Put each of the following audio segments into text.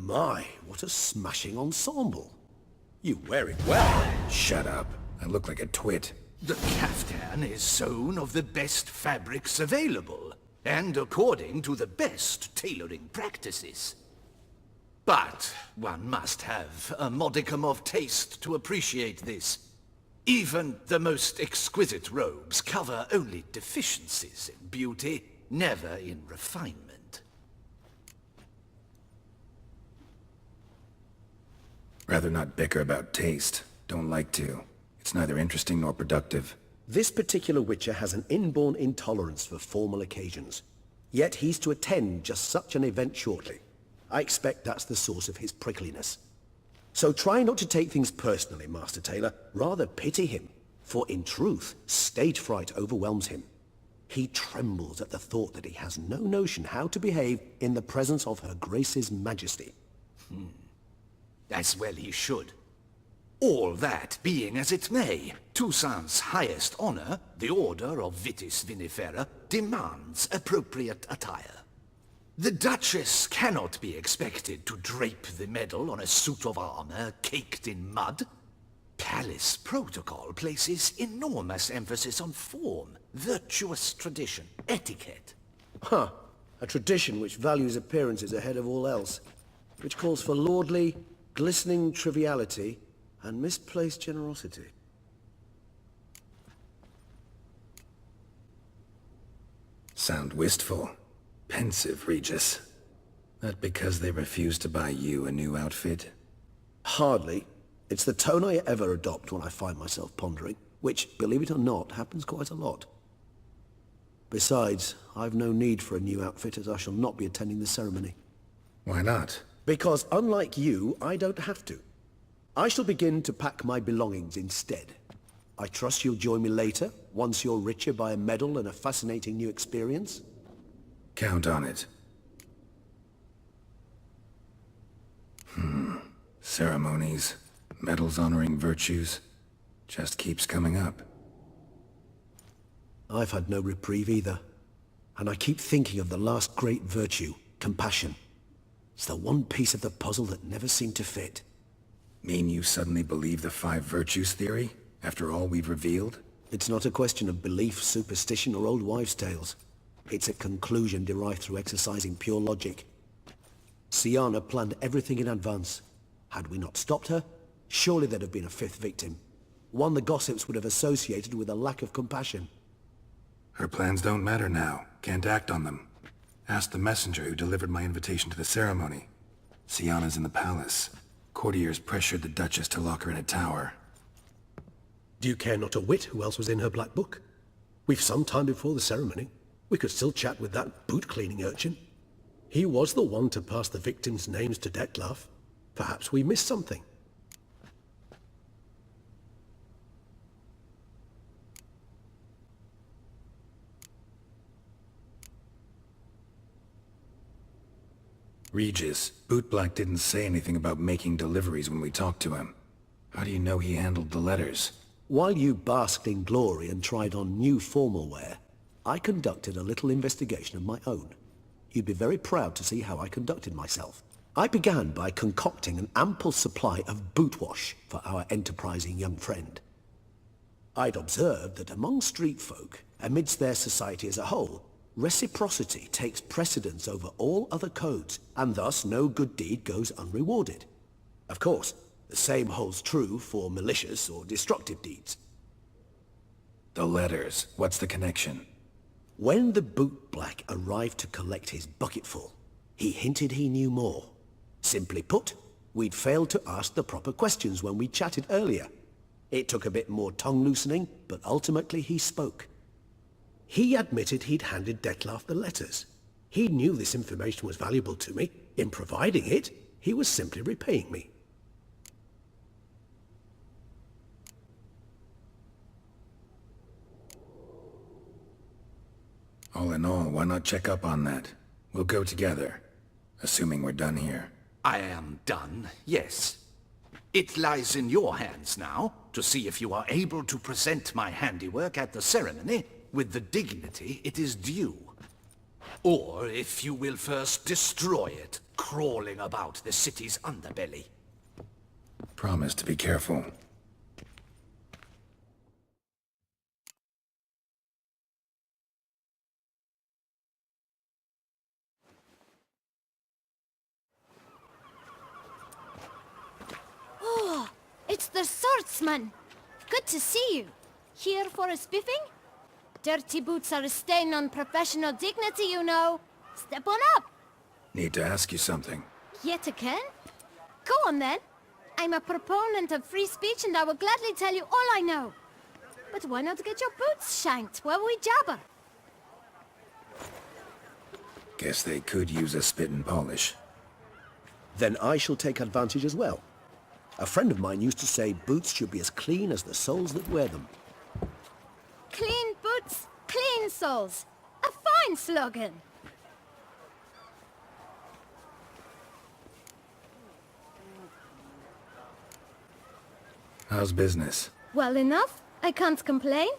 My, what a smashing ensemble. You wear it well. Shut up. I look like a twit. The caftan is sewn of the best fabrics available, and according to the best tailoring practices. But one must have a modicum of taste to appreciate this. Even the most exquisite robes cover only deficiencies in beauty, never in refinement. Rather not bicker about taste. Don't like to. It's neither interesting nor productive. This particular witcher has an inborn intolerance for formal occasions. Yet he's to attend just such an event shortly. I expect that's the source of his prickliness. So try not to take things personally, Master Tailor. Rather pity him. For in truth, stage fright overwhelms him. He trembles at the thought that he has no notion how to behave in the presence of Her Grace's Majesty. As well he should. All that being as it may, Toussaint's highest honor, the Order of Vitis Vinifera, demands appropriate attire. The Duchess cannot be expected to drape the medal on a suit of armor caked in mud. Palace protocol places enormous emphasis on form, virtuous tradition, etiquette. Huh. A tradition which values appearances ahead of all else. Which calls for lordly, glistening triviality and misplaced generosity. Sound wistful. Pensive, Regis. That because they refuse to buy you a new outfit? Hardly. It's the tone I ever adopt when I find myself pondering, which, believe it or not, happens quite a lot. Besides, I've no need for a new outfit as I shall not be attending the ceremony. Why not? Because unlike you, I don't have to. I shall begin to pack my belongings instead. I trust you'll join me later, once you're richer by a medal and a fascinating new experience? Count on it. Ceremonies, medals honoring virtues, just keeps coming up. I've had no reprieve either. And I keep thinking of the last great virtue, compassion. It's the one piece of the puzzle that never seemed to fit. Mean you suddenly believe the 5 virtues theory, after all we've revealed? It's not a question of belief, superstition, or old wives' tales. It's a conclusion derived through exercising pure logic. Siana planned everything in advance. Had we not stopped her, surely there'd have been a 5th victim. One the gossips would have associated with a lack of compassion. Her plans don't matter now. Can't act on them. Ask the messenger who delivered my invitation to the ceremony. Siana's in the palace. Courtiers pressured the Duchess to lock her in a tower. Do you care not a whit who else was in her black book? We've some time before the ceremony. We could still chat with that boot-cleaning urchin. He was the one to pass the victims' names to Dettlaff. Perhaps we missed something. Regis, Bootblack didn't say anything about making deliveries when we talked to him. How do you know he handled the letters? While you basked in glory and tried on new formal wear, I conducted a little investigation of my own. You'd be very proud to see how I conducted myself. I began by concocting an ample supply of boot wash for our enterprising young friend. I'd observed that among street folk, amidst their society as a whole, reciprocity takes precedence over all other codes, and thus no good deed goes unrewarded. Of course, the same holds true for malicious or destructive deeds. The letters, what's the connection? When the bootblack arrived to collect his bucketful, he hinted he knew more. Simply put, we'd failed to ask the proper questions when we chatted earlier. It took a bit more tongue-loosening, but ultimately he spoke. He admitted he'd handed Dettlaff the letters. He knew this information was valuable to me. In providing it, he was simply repaying me. All in all, why not check up on that? We'll go together, assuming we're done here. I am done, yes. It lies in your hands now to see if you are able to present my handiwork at the ceremony with the dignity it is due. Or if you will first destroy it, crawling about the city's underbelly. Promise to be careful. Oh, it's the swordsman. Good to see you. Here for a spiffing? Dirty boots are a stain on professional dignity, you know. Step on up. Need to ask you something. Yet again? Go on then. I'm a proponent of free speech and I will gladly tell you all I know. But why not get your boots shanked while we jabber? Guess they could use a spit and polish. Then I shall take advantage as well. A friend of mine used to say boots should be as clean as the soles that wear them. Clean boots, clean soles. A fine slogan. How's business? Well enough. I can't complain.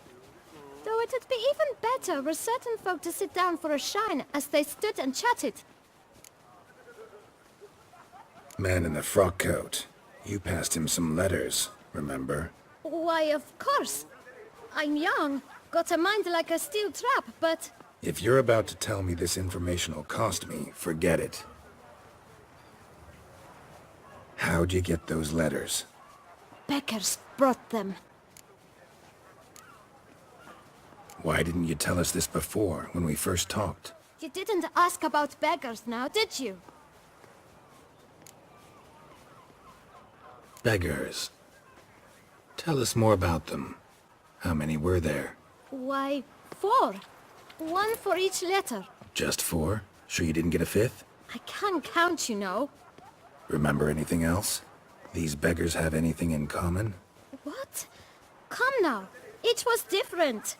Though it'd be even better were certain folk to sit down for a shine as they stood and chatted. Man in the frock coat. You passed him some letters, remember? Why, of course. I'm young, got a mind like a steel trap, but... If you're about to tell me this information will cost me, forget it. How'd you get those letters? Beggars brought them. Why didn't you tell us this before, when we first talked? You didn't ask about beggars now, did you? Beggars. Tell us more about them. How many were there? Why, 4. 1 for each letter. Just 4? Sure you didn't get a 5th? I can't count, you know. Remember anything else? These beggars have anything in common? What? Come now. Each was different.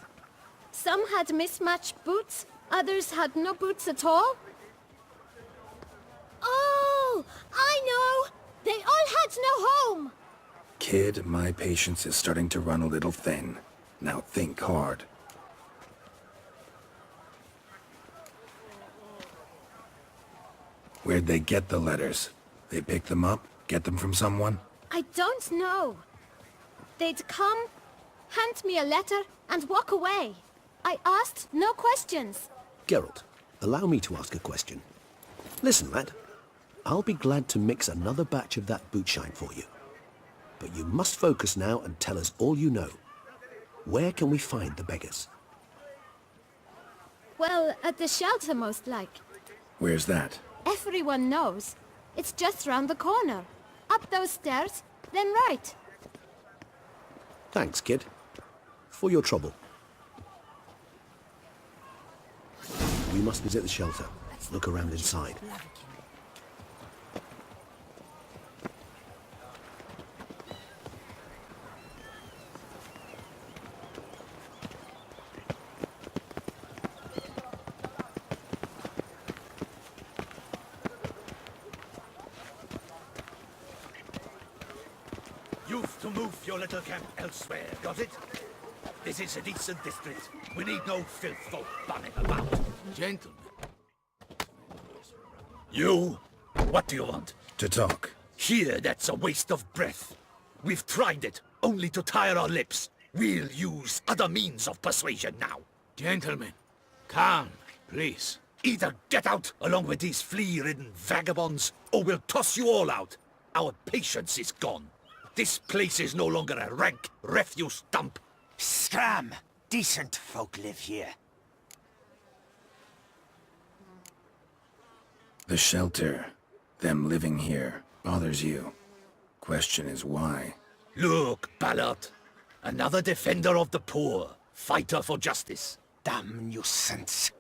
Some had mismatched boots, others had no boots at all. Oh, I know! They all had no home! Kid, my patience is starting to run a little thin. Now think hard. Where'd they get the letters? They pick them up? Get them from someone? I don't know. They'd come, hand me a letter, and walk away. I asked no questions. Geralt, allow me to ask a question. Listen, lad. I'll be glad to mix another batch of that boot shine for you. But you must focus now and tell us all you know. Where can we find the beggars? Well, at the shelter most like. Where's that? Everyone knows. It's just round the corner. Up those stairs, then right. Thanks, kid. For your trouble. We must visit the shelter. Look around inside. You've to move your little camp elsewhere, got it? This is a decent district. We need no filth folk bunning about. Gentlemen. You? What do you want? To talk. Here, that's a waste of breath. We've tried it, only to tire our lips. We'll use other means of persuasion now. Gentlemen. Calm, please. Either get out along with these flea-ridden vagabonds, or we'll toss you all out. Our patience is gone. This place is no longer a rank refuse dump. Scram! Decent folk live here. The shelter, them living here, bothers you. Question is why? Look, Ballard. Another defender of the poor. Fighter for justice. Damn nuisance.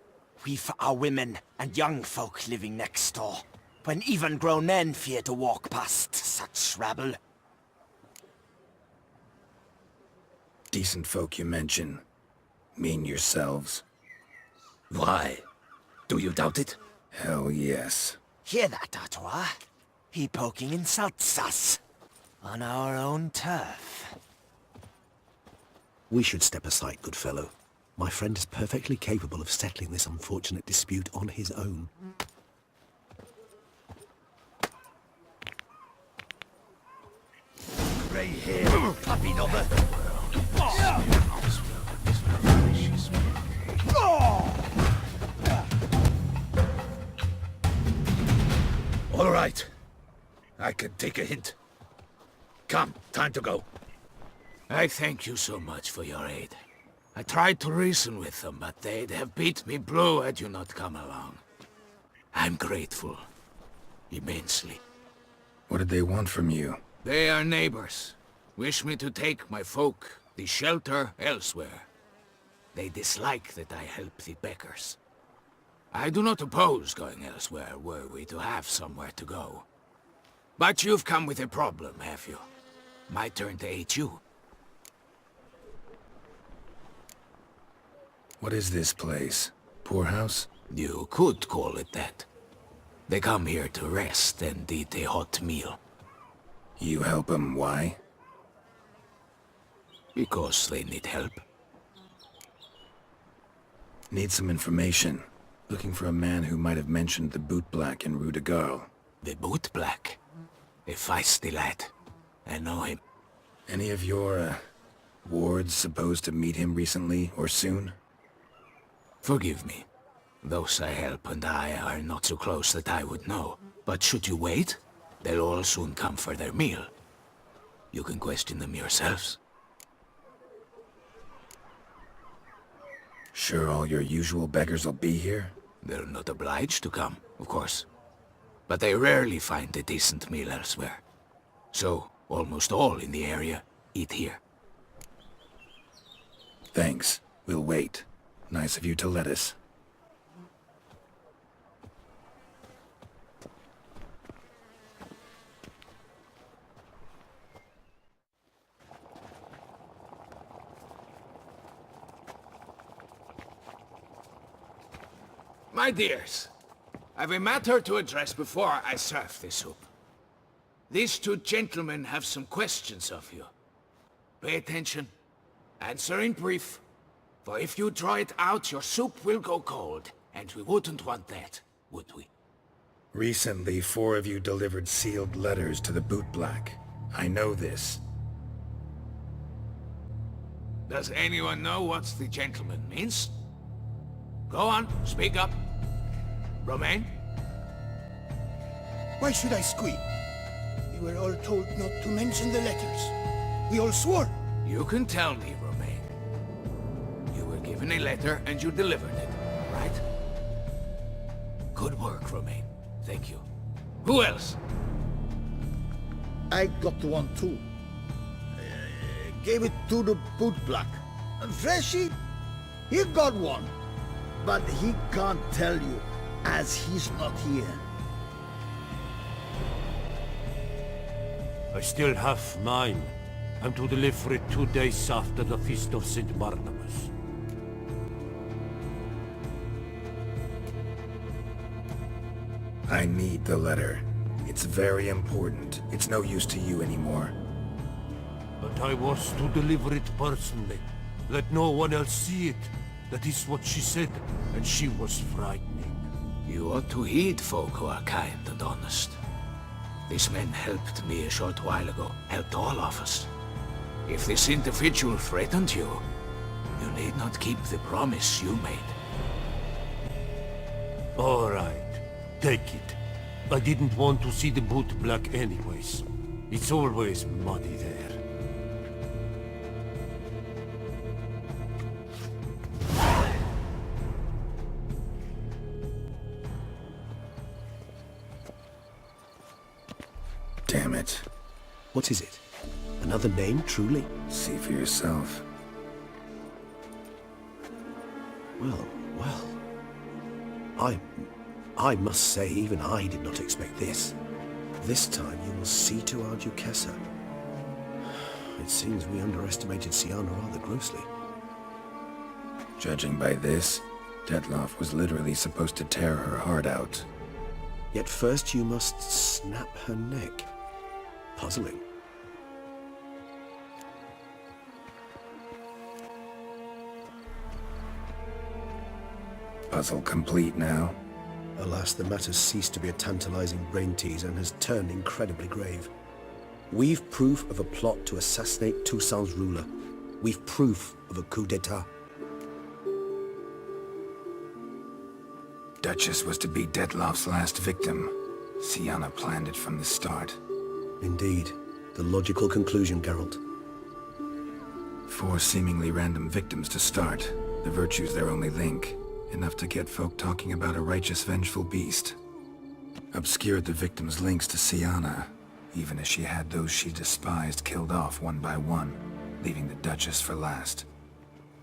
We've our women and young folk living next door, when even grown men fear to walk past such rabble. Decent folk you mention. Mean yourselves? Why? Do you doubt it? Hell yes. Hear that, Artois? He poking insults us. On our own turf. We should step aside, good fellow. My friend is perfectly capable of settling this unfortunate dispute on his own. Stay here, puppy dobber. All right. I can take a hint. Come, time to go. I thank you so much for your aid. I tried to reason with them, but they'd have beat me blue had you not come along. I'm grateful. Immensely. What did they want from you? They are neighbors. Wish me to take my folk, the shelter, elsewhere. They dislike that I help the beggars. I do not oppose going elsewhere, were we to have somewhere to go. But you've come with a problem, have you? My turn to aid you. What is this place? Poorhouse? You could call it that. They come here to rest and eat a hot meal. You help them, why? Because they need help. Need some information. Looking for a man who might have mentioned the bootblack in Rue de Garl. The bootblack. A feisty lad. I know him. Any of your, wards supposed to meet him recently or soon? Forgive me. Those I help and I are not so close that I would know. But should you wait, they'll all soon come for their meal. You can question them yourselves. Sure all your usual beggars will be here? They're not obliged to come, of course. But they rarely find a decent meal elsewhere. So, almost all in the area eat here. Thanks. We'll wait. Nice of you to let us. My dears, I've a matter to address before I serve the soup. These two gentlemen have some questions of you. Pay attention. Answer in brief. For if you draw it out, your soup will go cold. And we wouldn't want that, would we? Recently, 4 of you delivered sealed letters to the bootblack. I know this. Does anyone know what the gentleman means? Go on, speak up. Romain? Why should I squeal? We were all told not to mention the letters. We all swore. You can tell me, Romain. You were given a letter and you delivered it, right? Good work, Romain. Thank you. Who else? I got one too. Gave it to the bootblack. And Freshy, he got one. But he can't tell you, as he's not here. I still have mine. I'm to deliver it 2 days after the Feast of St. Barnabas. I need the letter. It's very important. It's no use to you anymore. But I was to deliver it personally. Let no one else see it. That is what she said, and she was frightening. You ought to heed folk who are kind and honest. This man helped me a short while ago, helped all of us. If this individual threatened you, you need not keep the promise you made. All right, take it. I didn't want to see the bootblack anyways. It's always muddy there. Damn it. What is it? Another name, truly? See for yourself. Well, I must say, even I did not expect this. This time you will see to our Duchessa. It seems we underestimated Siana rather grossly. Judging by this, Detloff was literally supposed to tear her heart out. Yet first you must snap her neck. Puzzling. Puzzle complete now. Alas, the matter ceased to be a tantalizing brain tease and has turned incredibly grave. We've proof of a plot to assassinate Toussaint's ruler. We've proof of a coup d'etat. Duchess was to be Detloff's last victim. Sienna planned it from the start. Indeed. The logical conclusion, Geralt. 4 seemingly random victims to start. The virtue's their only link. Enough to get folk talking about a righteous, vengeful beast. Obscured the victims' links to Sienna, even as she had those she despised killed off one by one, leaving the Duchess for last.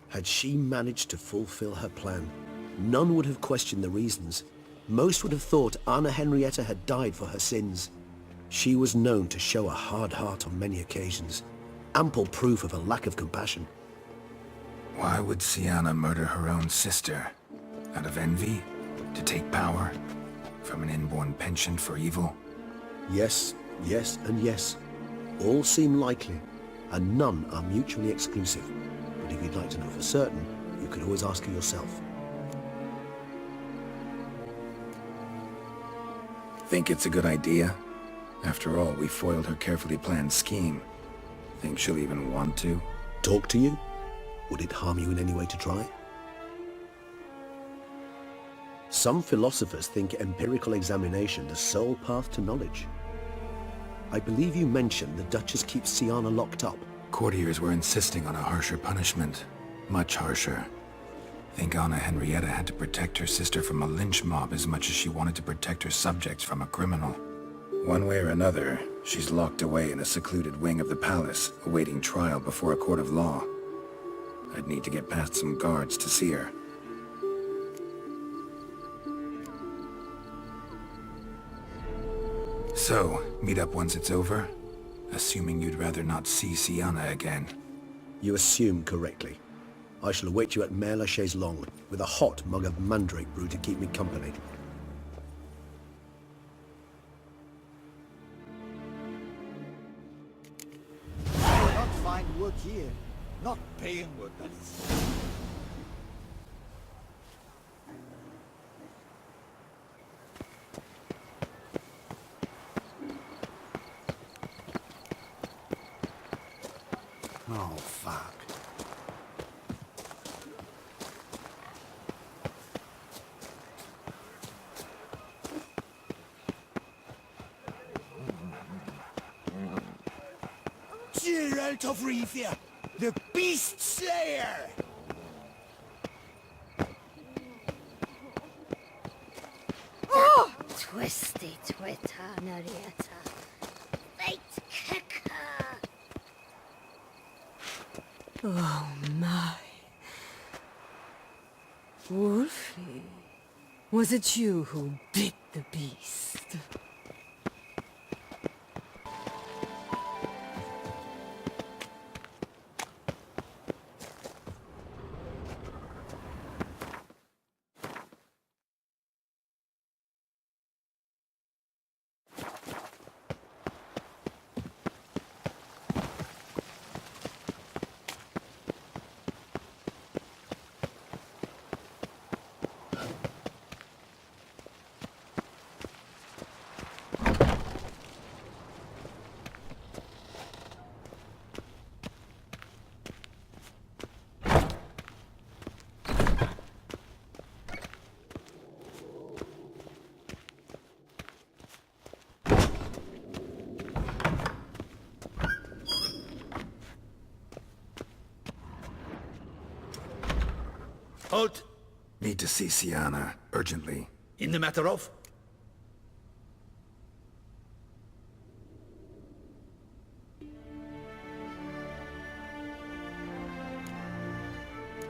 Had she managed to fulfill her plan, none would have questioned the reasons. Most would have thought Anna Henrietta had died for her sins. She was known to show a hard heart on many occasions. Ample proof of a lack of compassion. Why would Sienna murder her own sister? Out of envy? To take power? From an inborn penchant for evil? Yes, yes, and yes. All seem likely, and none are mutually exclusive. But if you'd like to know for certain, you could always ask her yourself. Think it's a good idea? After all, we foiled her carefully planned scheme. Think she'll even want to? Talk to you? Would it harm you in any way to try? Some philosophers think empirical examination the sole path to knowledge. I believe you mentioned the Duchess keeps Sienna locked up. Courtiers were insisting on a harsher punishment. Much harsher. Think Anna Henrietta had to protect her sister from a lynch mob as much as she wanted to protect her subjects from a criminal. One way or another, she's locked away in a secluded wing of the palace, awaiting trial before a court of law. I'd need to get past some guards to see her. So, meet up once it's over? Assuming you'd rather not see Sienna again. You assume correctly. I shall await you at Mare la Chaise-Longue with a hot mug of mandrake brew to keep me company. You will not find work here. Not paying work, that is. Oh, fuck. Geralt of Rivia, the Beast Slayer! Oh! Twisty Twitter, Narietta. Fate kicker! Oh my. Wolfie, was it you who bit the beast? Halt! Need to see Sienna, urgently. In the matter of?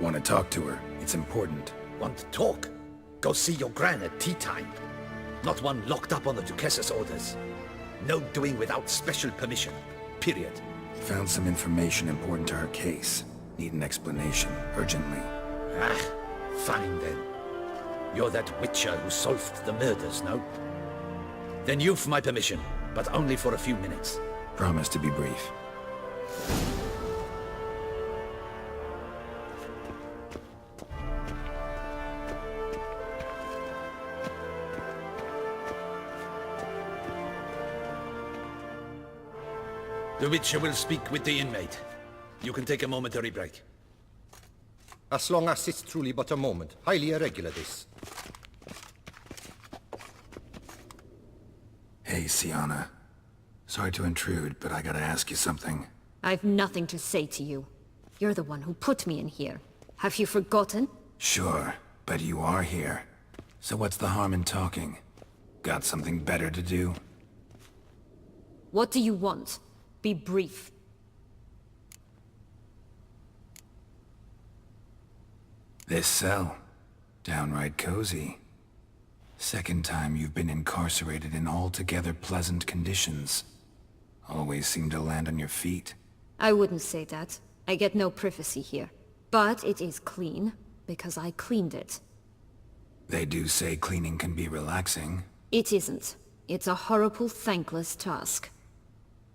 Want to talk to her. It's important. Want to talk? Go see your gran at tea time. Not one locked up on the Duchess's orders. No doing without special permission. Period. Found some information important to her case. Need an explanation, urgently. Ah, fine then. You're that witcher who solved the murders, no? Then you've my permission, but only for a few minutes. Promise to be brief. The Witcher will speak with the inmate. You can take a momentary break. As long as it's truly but a moment. Highly irregular, this. Hey, Sienna. Sorry to intrude, but I gotta ask you something. I've nothing to say to you. You're the one who put me in here. Have you forgotten? Sure, but you are here. So what's the harm in talking? Got something better to do? What do you want? Be brief. This cell. Downright cozy. Second time you've been incarcerated in altogether pleasant conditions. Always seem to land on your feet. I wouldn't say that. I get no privacy here. But it is clean, because I cleaned it. They do say cleaning can be relaxing. It isn't. It's a horrible, thankless task.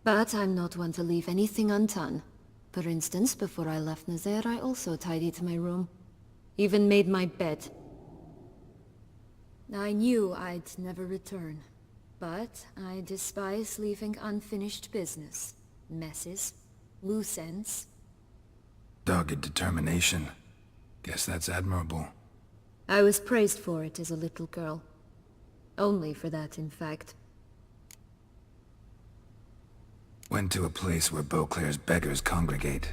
But I'm not one to leave anything undone. For instance, before I left Nazaire, I also tidied my room. Even made my bed. I knew I'd never return. But I despise leaving unfinished business. Messes. Loose ends. Dogged determination. Guess that's admirable. I was praised for it as a little girl. Only for that, in fact. Went to a place where Beauclair's beggars congregate.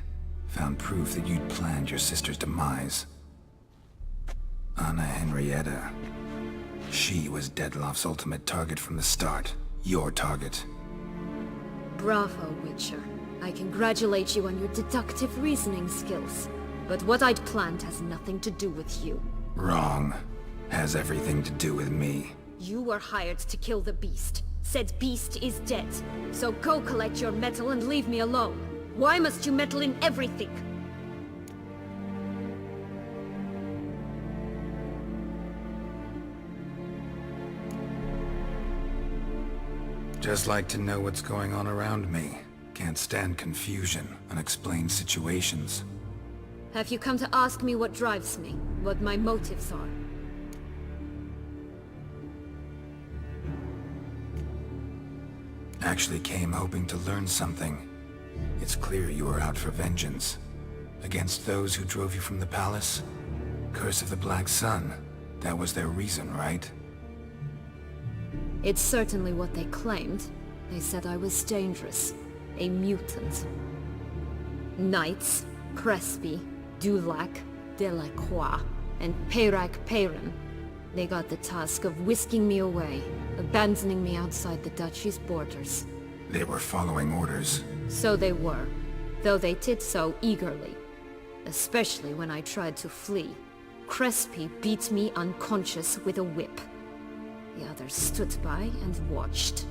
Found proof that you'd planned your sister's demise. Anna Henrietta. She was Dettlaff's ultimate target from the start. Your target. Bravo, Witcher. I congratulate you on your deductive reasoning skills. But what I'd planned has nothing to do with you. Wrong. Has everything to do with me. You were hired to kill the beast. Said beast is dead. So go collect your metal and leave me alone. Why must you meddle in everything? Just like to know what's going on around me. Can't stand confusion, unexplained situations. Have you come to ask me what drives me? What my motives are? Actually came hoping to learn something. It's clear you were out for vengeance. Against those who drove you from the palace? Curse of the Black Sun. That was their reason, right? It's certainly what they claimed. They said I was dangerous. A mutant. Knights, Crespi, Dulac, Delacroix, and Peyrac Peyran. They got the task of whisking me away, abandoning me outside the duchy's borders. They were following orders. So they were, though they did so eagerly. Especially when I tried to flee. Crespi beat me unconscious with a whip. The others stood by and watched.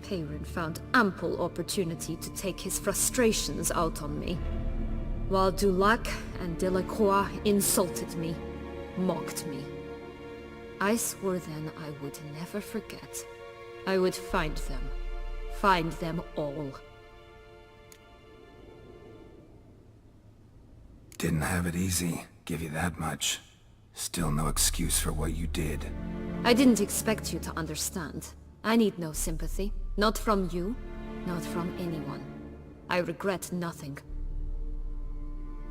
Peyran found ample opportunity to take his frustrations out on me, while Dulac and Delacroix insulted me, mocked me. I swore then I would never forget. I would find them all. Didn't have it easy, give you that much. Still no excuse for what you did. I didn't expect you to understand. I need no sympathy. Not from you, not from anyone. I regret nothing.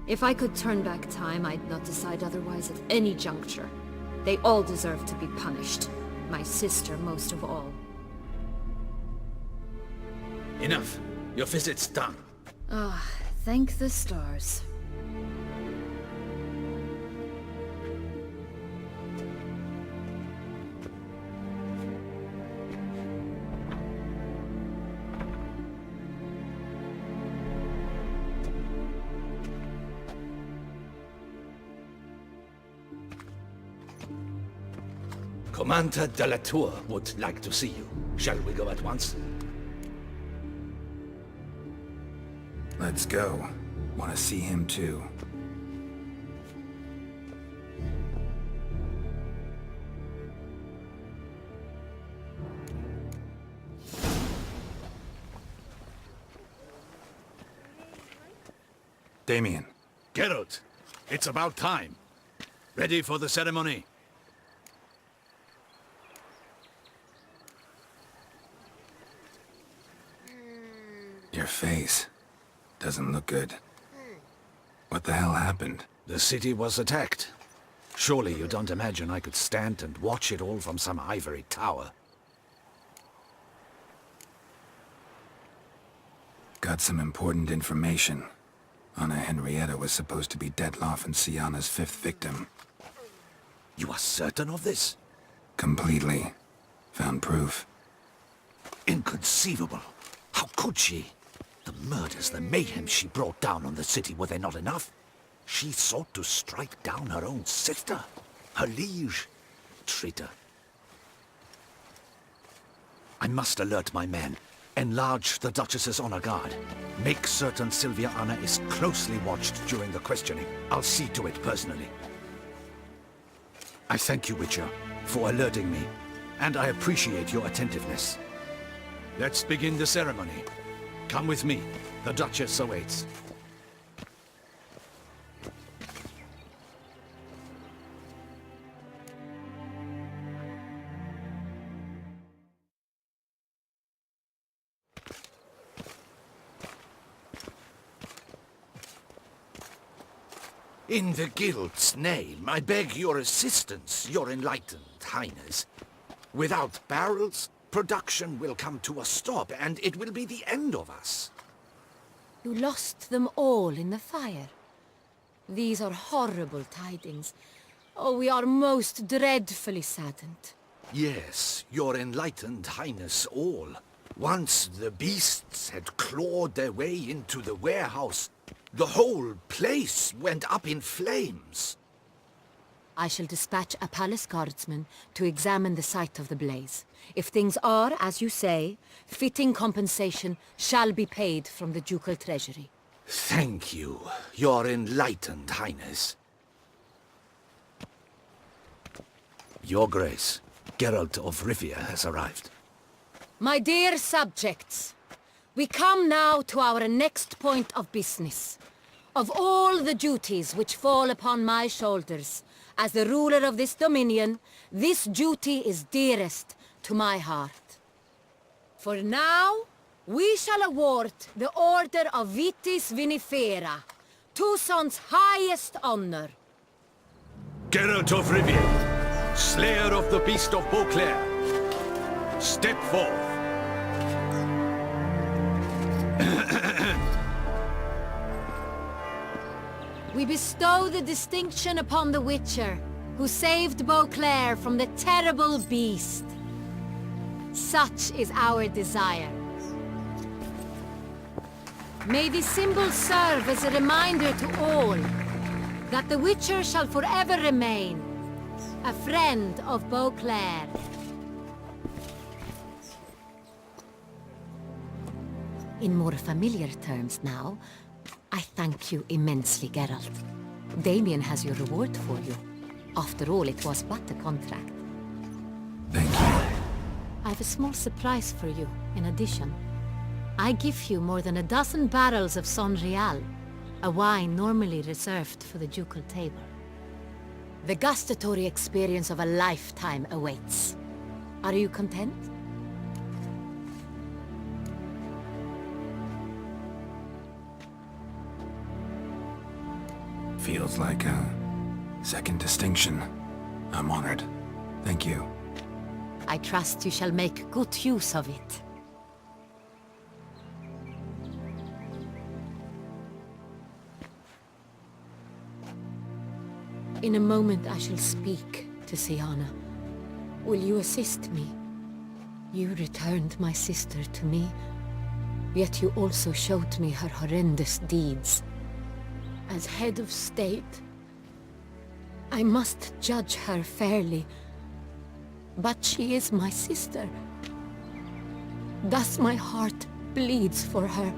If I could turn back time, I'd not decide otherwise at any juncture. They all deserve to be punished. My sister most of all. Enough. Your visit's done. Ah, thank the stars. Commander de la Tour would like to see you. Shall we go at once? Let's go. Want to see him too. Damien. Geralt, it's about time. Ready for the ceremony? face. Doesn't look good. What the hell happened? The city was attacked. Surely you don't imagine I could stand and watch it all from some ivory tower. Got some important information. Anna Henrietta was supposed to be Detloff and Sienna's 5th victim. You are certain of this? Completely. Found proof. Inconceivable. How could she? The murders, the mayhem she brought down on the city, were they not enough? She sought to strike down her own sister, her liege. Traitor. I must alert my men. Enlarge the Duchess's honor guard. Make certain Sylvia Anna is closely watched during the questioning. I'll see to it personally. I thank you, Witcher, for alerting me, and I appreciate your attentiveness. Let's begin the ceremony. Come with me. The Duchess awaits. In the Guild's name, I beg your assistance, your enlightened highness. Without barrels, production will come to a stop, and it will be the end of us. You lost them all in the fire. These are horrible tidings. Oh, we are most dreadfully saddened. Yes, your enlightened highness all. Once the beasts had clawed their way into the warehouse, the whole place went up in flames. I shall dispatch a palace guardsman to examine the site of the blaze. If things are, as you say, fitting compensation shall be paid from the ducal treasury. Thank you, your enlightened highness. Your Grace, Geralt of Rivia has arrived. My dear subjects, we come now to our next point of business. Of all the duties which fall upon my shoulders, as the ruler of this dominion, this duty is dearest to my heart. For now, we shall award the Order of Vitis Vinifera, Toussaint's highest honor. Geralt of Rivia, slayer of the beast of Beauclair, step forth. We bestow the distinction upon the Witcher, who saved Beauclair from the terrible beast. Such is our desire. May the symbol serve as a reminder to all that the Witcher shall forever remain a friend of Beauclair. In more familiar terms now, I thank you immensely, Geralt. Damien has your reward for you. After all, it was but a contract. Thank you. I have a small surprise for you, in addition. I give you more than a dozen barrels of Son Real, a wine normally reserved for the ducal table. The gustatory experience of a lifetime awaits. Are you content? Feels like a second distinction. I'm honored. Thank you. I trust you shall make good use of it. In a moment I shall speak to Sienna. Will you assist me? You returned my sister to me, yet you also showed me her horrendous deeds. As head of state, I must judge her fairly, but she is my sister. Thus my heart bleeds for her.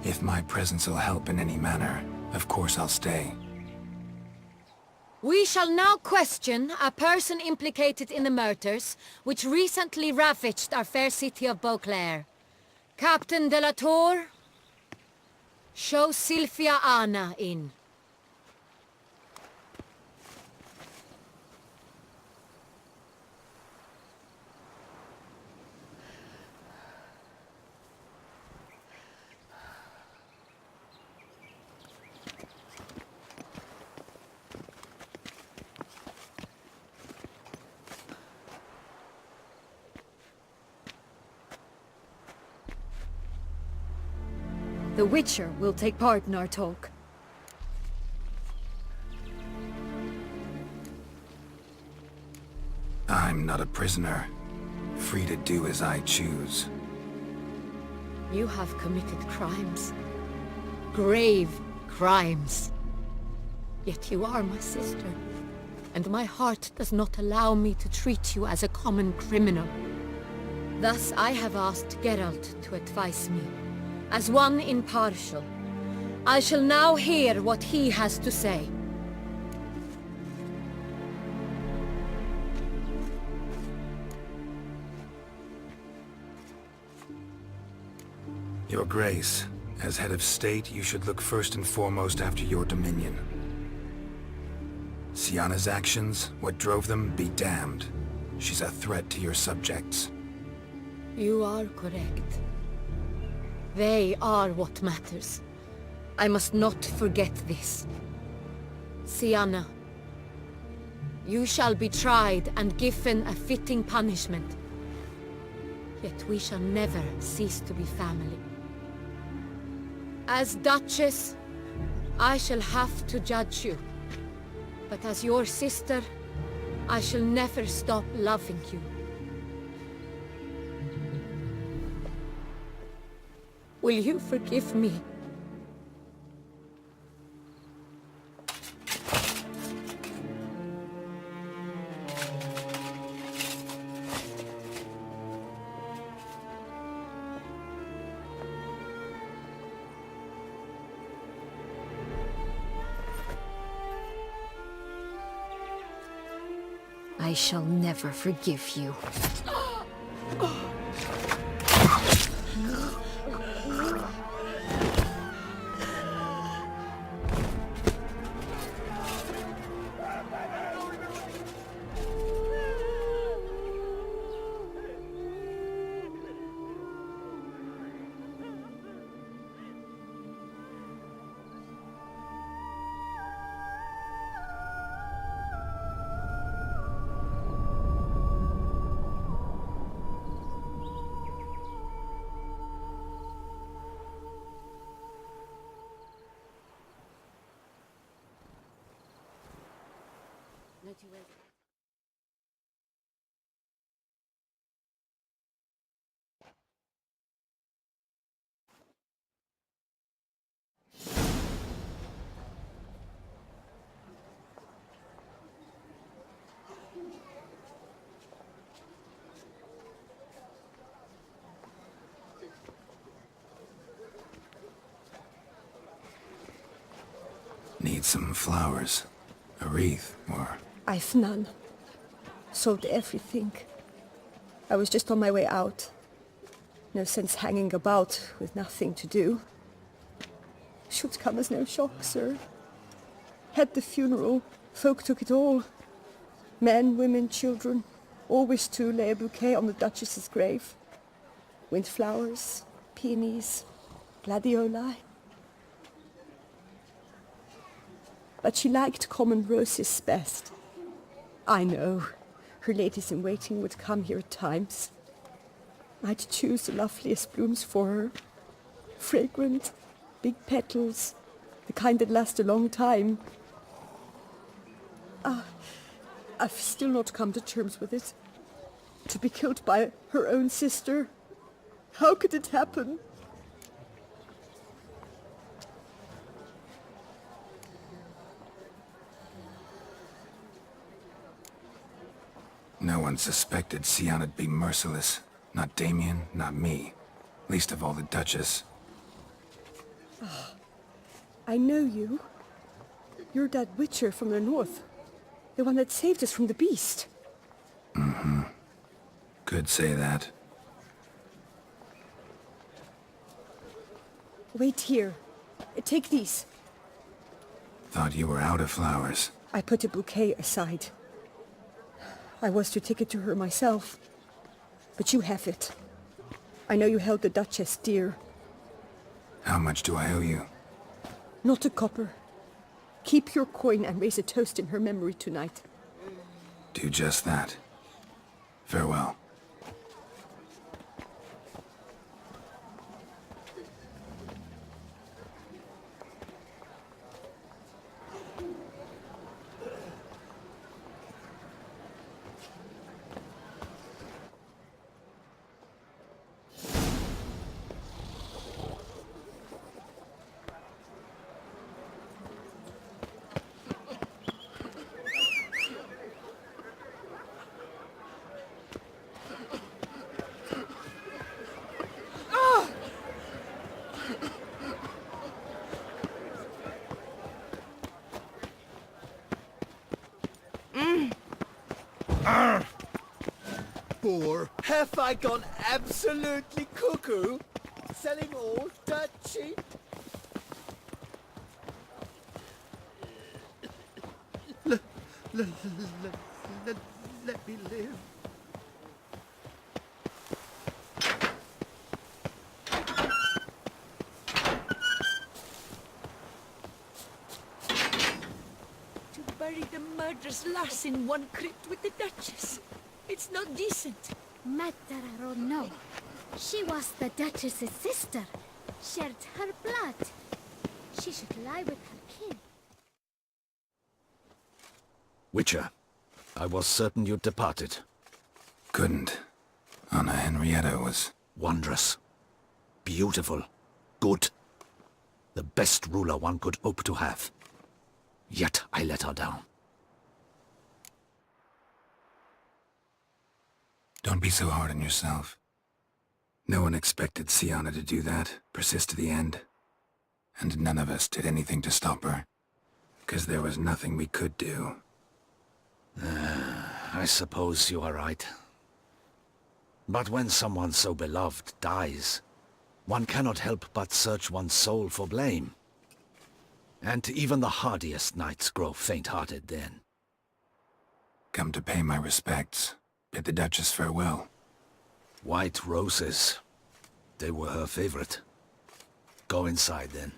If my presence will help in any manner, of course I'll stay. We shall now question a person implicated in the murders which recently ravaged our fair city of Beauclair. Captain de la Tour, show Sylvia Anna in. The Witcher will take part in our talk. I'm not a prisoner, free to do as I choose. You have committed crimes. Grave crimes. Yet you are my sister, and my heart does not allow me to treat you as a common criminal. Thus I have asked Geralt to advise me, as one impartial. I shall now hear what he has to say. Your Grace, as head of state, you should look first and foremost after your dominion. Syanna's actions, what drove them, be damned. She's a threat to your subjects. You are correct. They are what matters. I must not forget this. Syanna, you shall be tried and given a fitting punishment. Yet we shall never cease to be family. As Duchess, I shall have to judge you. But as your sister, I shall never stop loving you. Will you forgive me? I shall never forgive you. Need some flowers. A wreath, or... I've none. Sold everything. I was just on my way out. No sense hanging about with nothing to do. Should come as no shock, sir. Had the funeral. Folk took it all. Men, women, children. All wished to lay a bouquet on the Duchess's grave. Windflowers, peonies, gladioli. But she liked common roses best. I know. Her ladies-in-waiting would come here at times. I'd choose the loveliest blooms for her. Fragrant, big petals, the kind that last a long time. I've still not come to terms with it. To be killed by her own sister. How could it happen? No one suspected Syanna'd be merciless. Not Damien, not me. Least of all the Duchess. I know you. You're that Witcher from the north. The one that saved us from the beast. Mm-hmm. Could say that. Wait here. Take these. Thought you were out of flowers. I put a bouquet aside. I was to take it to her myself. But you have it. I know you held the Duchess dear. How much do I owe you? Not a copper. Keep your coin and raise a toast in her memory tonight. Do just that. Farewell. Poor. Have I gone absolutely cuckoo? Selling all that cheap? Let me live. To bury the murderous lass in one crypt with the Duchess. It's not decent. Matararo, no. She was the Duchess's sister. Shared her blood. She should lie with her kin. Witcher, I was certain you'd departed. Couldn't. Anna Henrietta was... Wondrous. Beautiful. Good. The best ruler one could hope to have. Yet I let her down. Don't be so hard on yourself. No one expected Siana to do that, persist to the end. And none of us did anything to stop her. 'Cause there was nothing we could do. I suppose you are right. But when someone so beloved dies, one cannot help but search one's soul for blame. And even the hardiest knights grow faint-hearted then. Come to pay my respects. Bid the Duchess farewell. White roses. They were her favorite. Go inside then.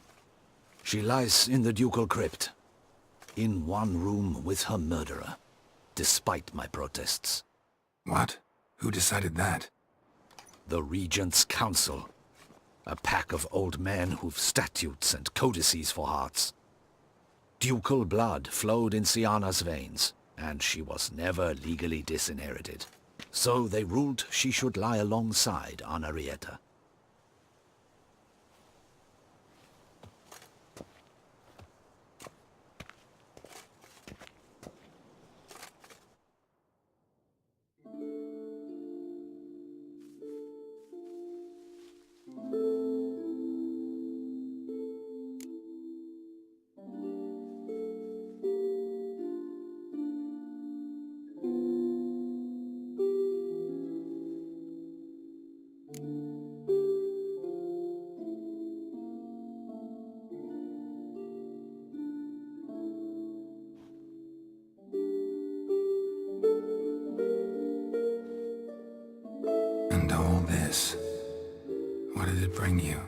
She lies in the ducal crypt. In one room with her murderer. Despite my protests. What? Who decided that? The Regent's Council. A pack of old men who've statutes and codices for hearts. Ducal blood flowed in Siana's veins, and she was never legally disinherited. So they ruled she should lie alongside Anarietta. And all this, what did it bring you?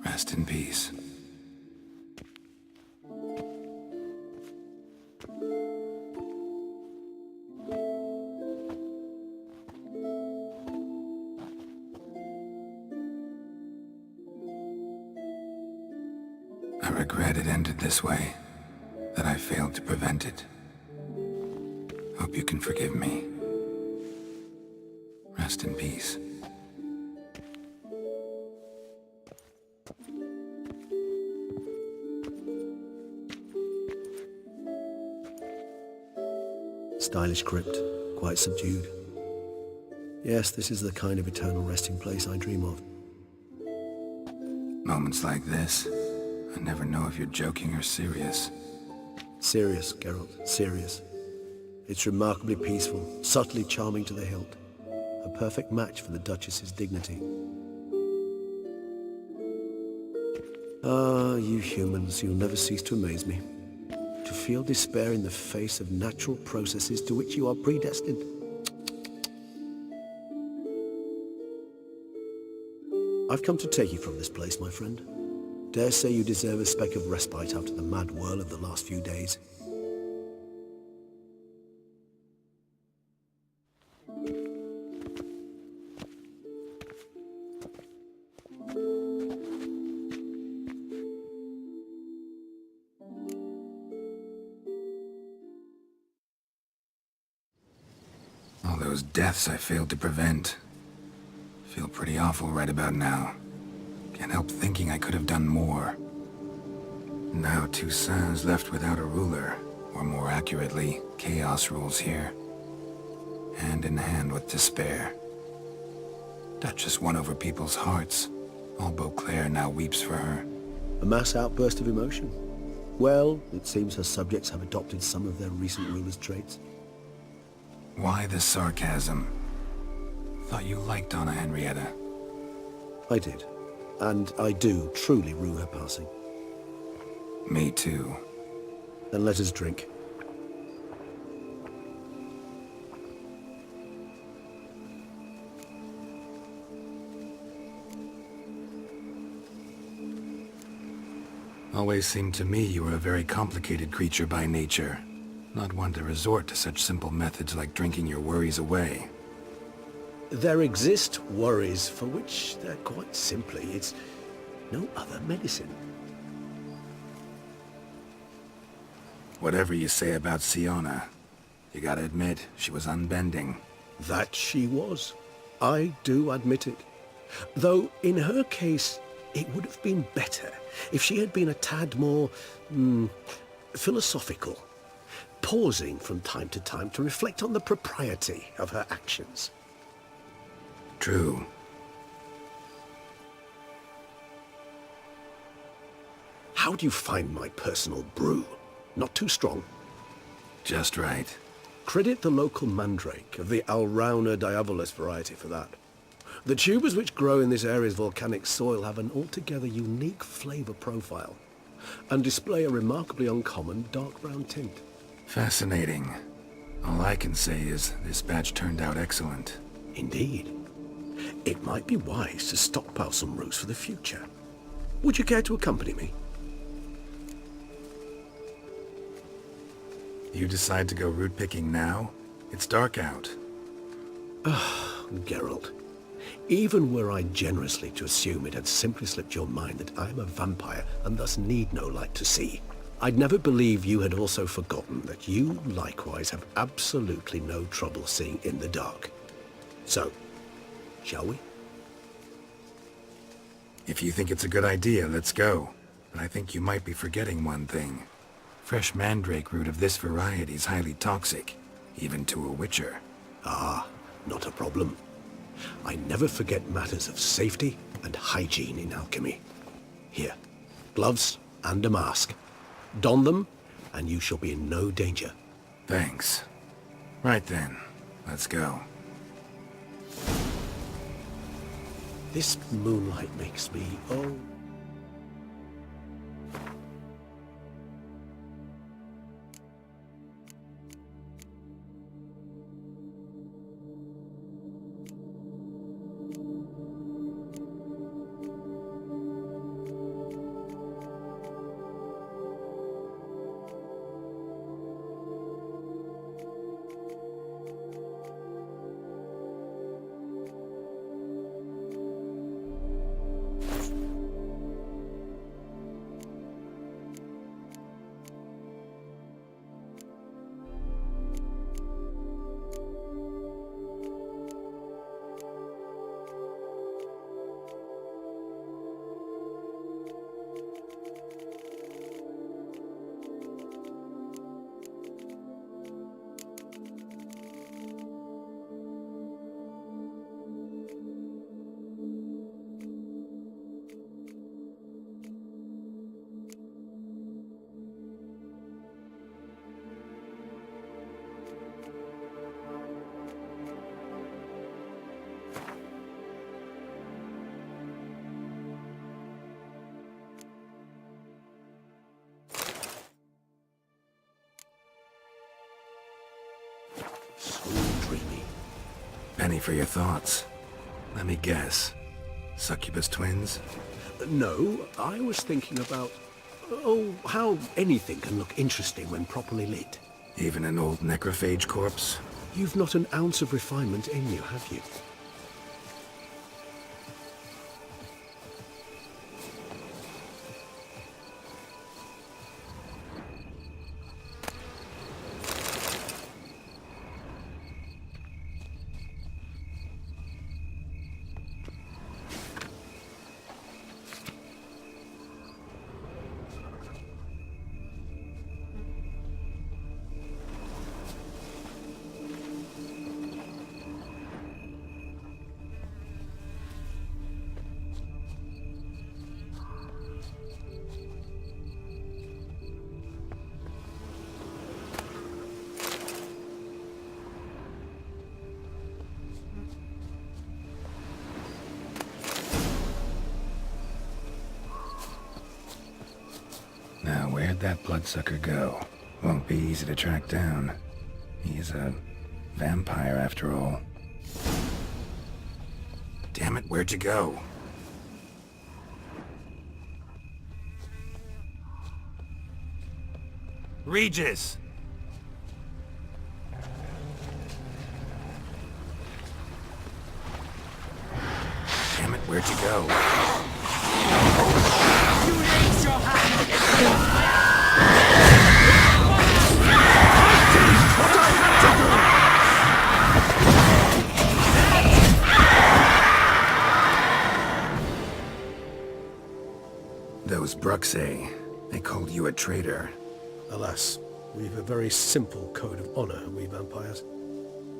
Rest in peace. I regret it ended this way, that I failed to prevent it. Hope you can forgive me. Rest in peace. Stylish crypt, quite subdued. Yes, this is the kind of eternal resting place I dream of. Moments like this, I never know if you're joking or serious. Serious, Geralt, serious. It's remarkably peaceful, subtly charming to the hilt. A perfect match for the Duchess's dignity. Ah, you humans, you'll never cease to amaze me. To feel despair in the face of natural processes to which you are predestined. I've come to take you from this place, my friend. Dare say you deserve a speck of respite after the mad whirl of the last few days. All those deaths I failed to prevent. Feel pretty awful right about now. Can't help thinking I could have done more. Now Toussaint's left without a ruler, or more accurately, chaos rules here. Hand in hand with despair. Duchess won over people's hearts, All Beauclair now weeps for her. A mass outburst of emotion. Well, it seems her subjects have adopted some of their recent ruler's traits. Why the sarcasm? Thought you liked Anna Henrietta. I did. And I do truly rue her passing. Me too. Then let us drink. Always seemed to me you were a very complicated creature by nature. Not one to resort to such simple methods like drinking your worries away. There exist worries for which they're quite simply, it's no other medicine. Whatever you say about Siona, you gotta admit, she was unbending. That she was. I do admit it. Though, in her case, it would have been better if she had been a tad more, philosophical, pausing from time to reflect on the propriety of her actions. True. How do you find my personal brew? Not too strong? Just right. Credit the local mandrake of the Alrauna diabolus variety for that. The tubers which grow in this area's volcanic soil have an altogether unique flavor profile and display a remarkably uncommon dark brown tint. Fascinating. All I can say is this batch turned out excellent. Indeed. It might be wise to stockpile some roots for the future. Would you care to accompany me? You decide to go root picking now? It's dark out. Geralt, even were I generously to assume it had simply slipped your mind that I am a vampire and thus need no light to see, I'd never believe you had also forgotten that you likewise have absolutely no trouble seeing in the dark. So, shall we? If you think it's a good idea, let's go. But I think you might be forgetting one thing. Fresh mandrake root of this variety is highly toxic, even to a witcher. Ah, not a problem. I never forget matters of safety and hygiene in alchemy. Here, gloves and a mask. Don them, and you shall be in no danger. Thanks. Right then, let's go. This moonlight makes me, oh... so dreamy. Penny for your thoughts. Let me guess. Succubus twins? No, I was thinking about, oh, how anything can look interesting when properly lit. Even an old necrophage corpse? You've not an ounce of refinement in you, have you? Where'd that bloodsucker go? Won't be easy to track down. He's a vampire after all. Damn it, where'd you go? Regis! Damn it, where'd you go? You raise your hand! Those Bruxay, they called you a traitor. Alas, we've a very simple code of honor, we vampires.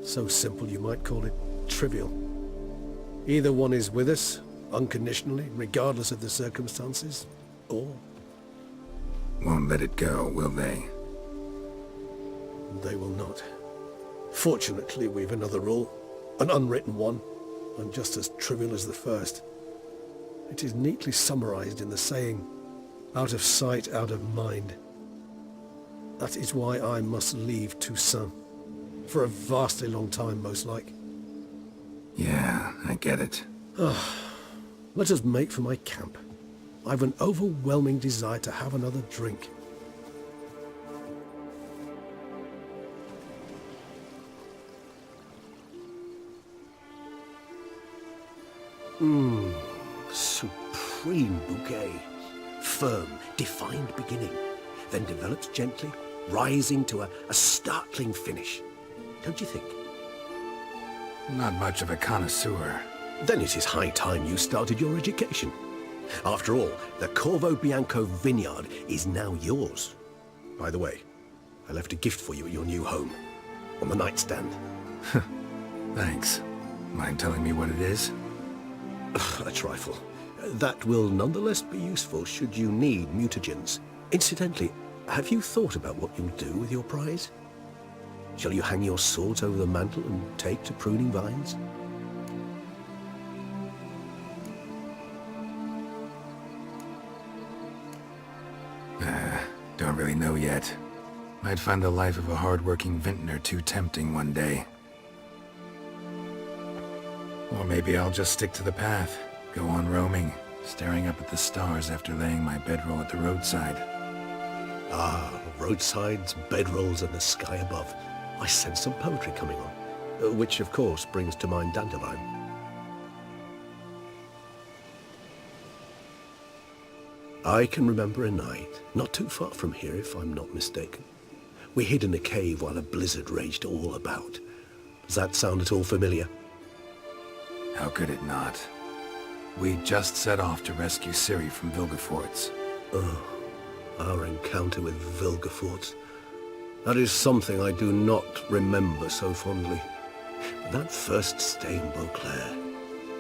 So simple you might call it trivial. Either one is with us, unconditionally, regardless of the circumstances, or... Won't let it go, will they? They will not. Fortunately, we've another rule, an unwritten one, and just as trivial as the first. It is neatly summarized in the saying, out of sight, out of mind. That is why I must leave Toussaint. For a vastly long time, most like. Yeah, I get it. Let us make for my camp. I've an overwhelming desire to have another drink. Supreme bouquet. Firm, defined beginning, then develops gently, rising to a startling finish. Don't you think? Not much of a connoisseur. Then it is high time you started your education. After all, the Corvo Bianco vineyard is now yours. By the way, I left a gift for you at your new home, on the nightstand. Thanks. Mind telling me what it is? A trifle. That will nonetheless be useful should you need mutagens. Incidentally, have you thought about what you'll do with your prize? Shall you hang your swords over the mantle and take to pruning vines? Don't really know yet. Might find the life of a hard-working vintner too tempting one day. Or maybe I'll just stick to the path, go on roaming, staring up at the stars after laying my bedroll at the roadside. Ah, roadsides, bedrolls, and the sky above. I sense some poetry coming on, which of course brings to mind Dandelion. I can remember a night, not too far from here if I'm not mistaken. We hid in a cave while a blizzard raged all about. Does that sound at all familiar? How could it not? We just set off to rescue Ciri from Vilgefortz. Oh, our encounter with Vilgefortz. That is something I do not remember so fondly. That first stay in Beauclair,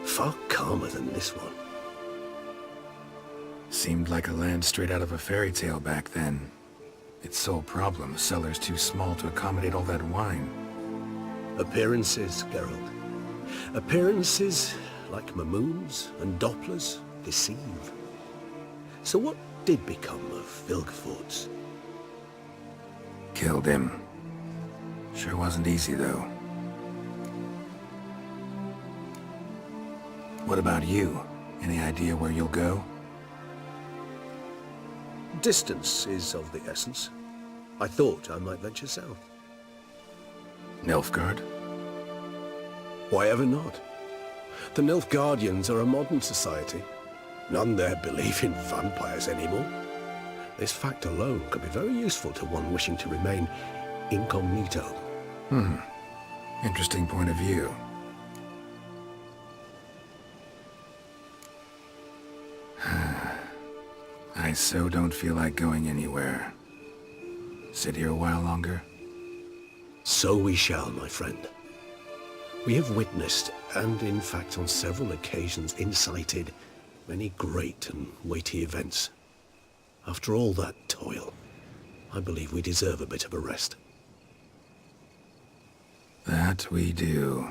far calmer than this one. Seemed like a land straight out of a fairy tale back then. Its sole problem, cellars too small to accommodate all that wine. Appearances, Geralt. Appearances, like Mamoons and Dopplers, deceive. So what did become of Vilgefortz? Killed him. Sure wasn't easy, though. What about you? Any idea where you'll go? Distance is of the essence. I thought I might venture south. Nilfgaard? Why ever not? The Nilfgaardians are a modern society. None there believe in vampires anymore. This fact alone could be very useful to one wishing to remain incognito. Interesting point of view. I so don't feel like going anywhere. Sit here a while longer? So we shall, my friend. We have witnessed, and in fact on several occasions incited, many great and weighty events. After all that toil, I believe we deserve a bit of a rest. That we do.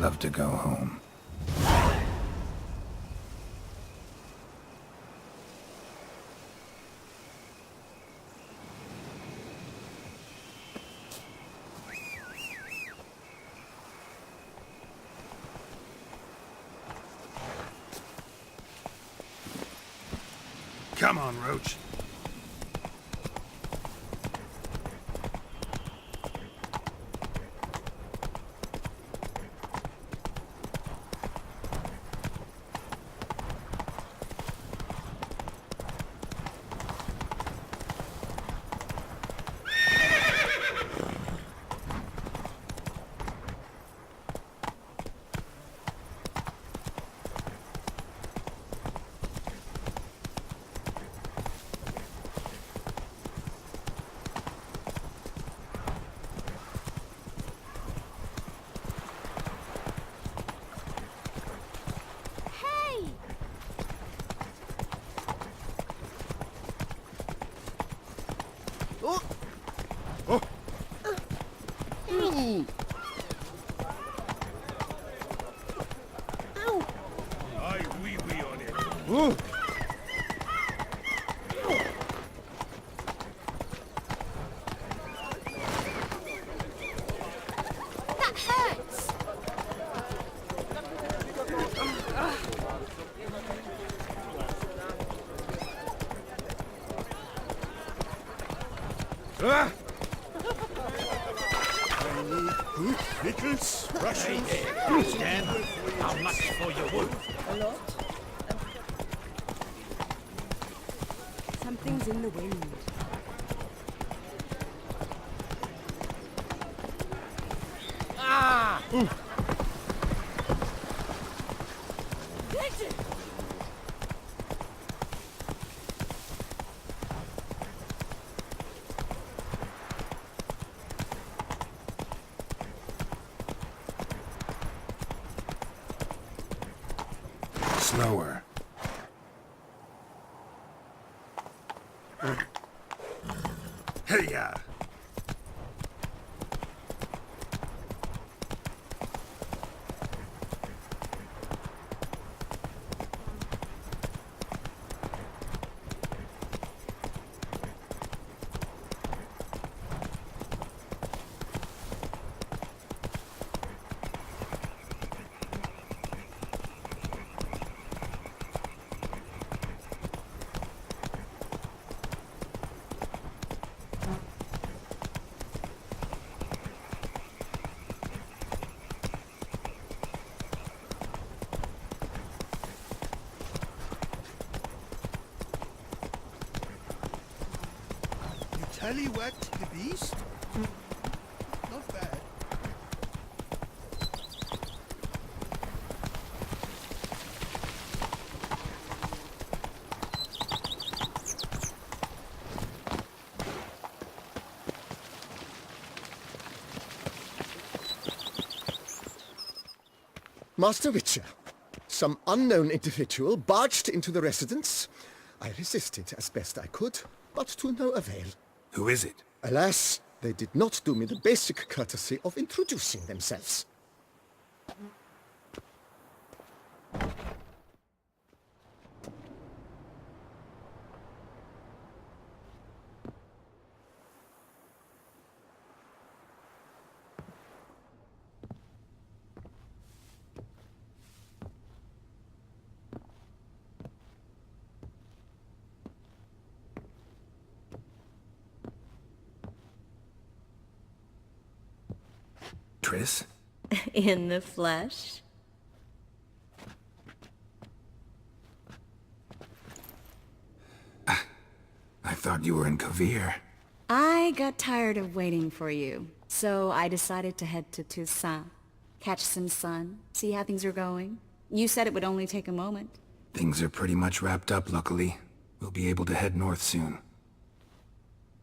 love to go home. Come on, Roach. That hurts! Vittles, Russians. Stand. How much for your wood? A lot. Something's in the wind. Ah! Slower. Hey-ya! Tallywhacked the beast? Not bad. Master Witcher, some unknown individual barged into the residence. I resisted as best I could, but to no avail. Who is it? Alas, they did not do me the basic courtesy of introducing themselves. Triss? In the flesh? I thought you were in Kavir. I got tired of waiting for you, so I decided to head to Toussaint. Catch some sun, see how things are going. You said it would only take a moment. Things are pretty much wrapped up, luckily. We'll be able to head north soon.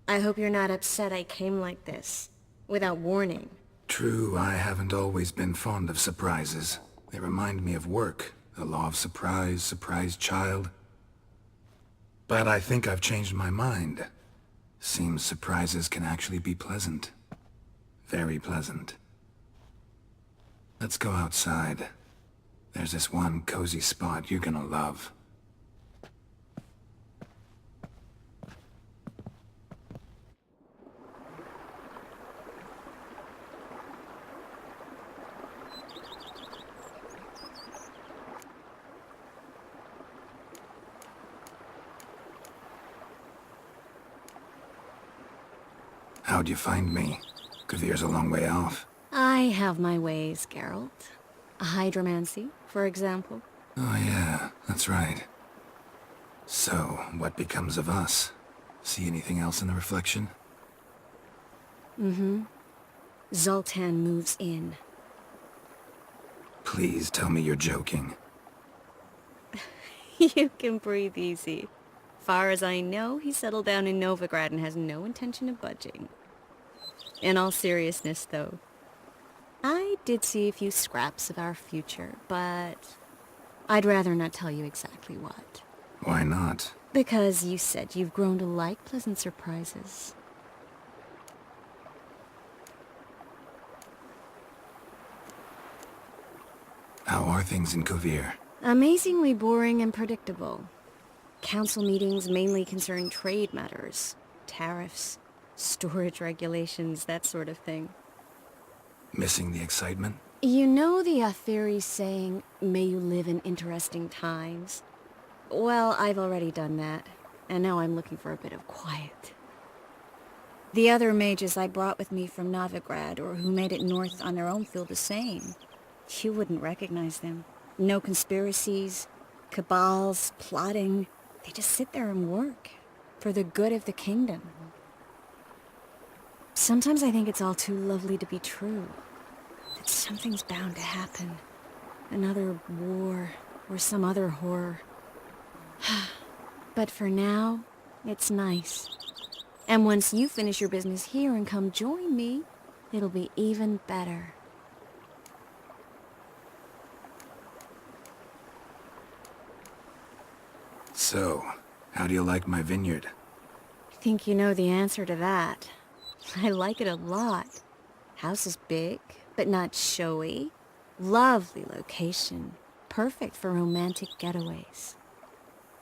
I hope you're not upset I came like this, without warning. True, I haven't always been fond of surprises. They remind me of work, the law of surprise, surprise child. But I think I've changed my mind. Seems surprises can actually be pleasant. Very pleasant. Let's go outside. There's this one cozy spot you're gonna love. How'd you find me? Kvir's a long way off. I have my ways, Geralt. Hydromancy, for example. Oh yeah, that's right. So, what becomes of us? See anything else in the reflection? Mm-hmm. Zoltan moves in. Please tell me you're joking. You can breathe easy. Far as I know, he settled down in Novigrad and has no intention of budging. In all seriousness, though, I did see a few scraps of our future, but I'd rather not tell you exactly what. Why not? Because you said you've grown to like pleasant surprises. How are things in Kvir? Amazingly boring and predictable. Council meetings mainly concern trade matters, tariffs, storage regulations, that sort of thing. Missing the excitement? You know the Atheri saying, may you live in interesting times? Well, I've already done that, and now I'm looking for a bit of quiet. The other mages I brought with me from Novigrad, or who made it north on their own, feel the same. You wouldn't recognize them. No conspiracies, cabals, plotting. They just sit there and work, for the good of the kingdom. Sometimes I think it's all too lovely to be true. That something's bound to happen. Another war, or some other horror. But for now, it's nice. And once you finish your business here and come join me, it'll be even better. So, how do you like my vineyard? I think you know the answer to that. I like it a lot. House is big, but not showy. Lovely location. Perfect for romantic getaways.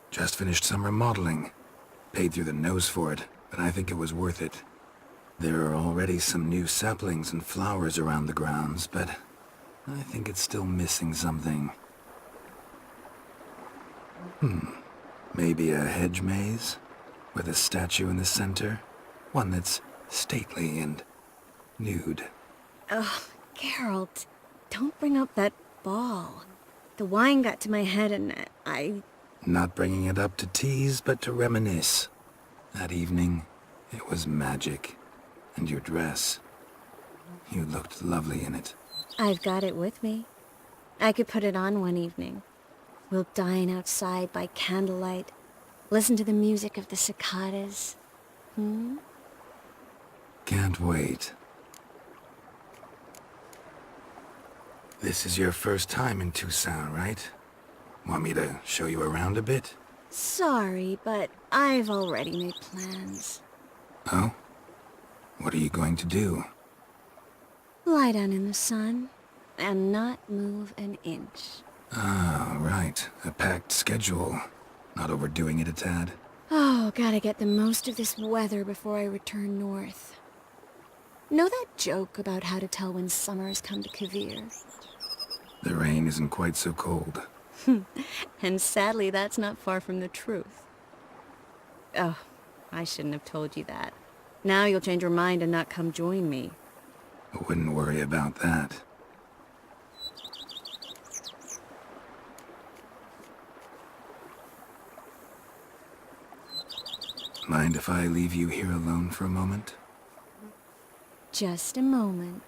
Just finished some remodeling. Paid through the nose for it, but I think it was worth it. There are already some new saplings and flowers around the grounds, but I think it's still missing something. Maybe a hedge maze? With a statue in the center? One that's stately and nude. Oh, Geralt, don't bring up that ball. The wine got to my head and I... Not bringing it up to tease, but to reminisce. That evening, it was magic. And your dress. You looked lovely in it. I've got it with me. I could put it on one evening. We'll dine outside by candlelight, listen to the music of the cicadas. Can't wait. This is your first time in Toussaint, right? Want me to show you around a bit? Sorry, but I've already made plans. Oh? What are you going to do? Lie down in the sun and not move an inch. Ah, right. A packed schedule. Not overdoing it a tad. Oh, gotta get the most of this weather before I return north. Know that joke about how to tell when summer has come to Kvir? The rain isn't quite so cold. And sadly, that's not far from the truth. Oh, I shouldn't have told you that. Now you'll change your mind and not come join me. I wouldn't worry about that. Mind if I leave you here alone for a moment? Just a moment.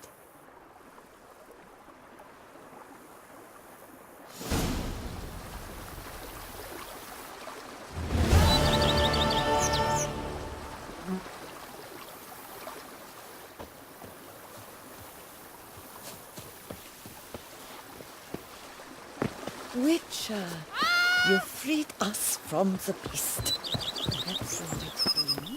Witcher, you freed us from the beast. Perhaps you might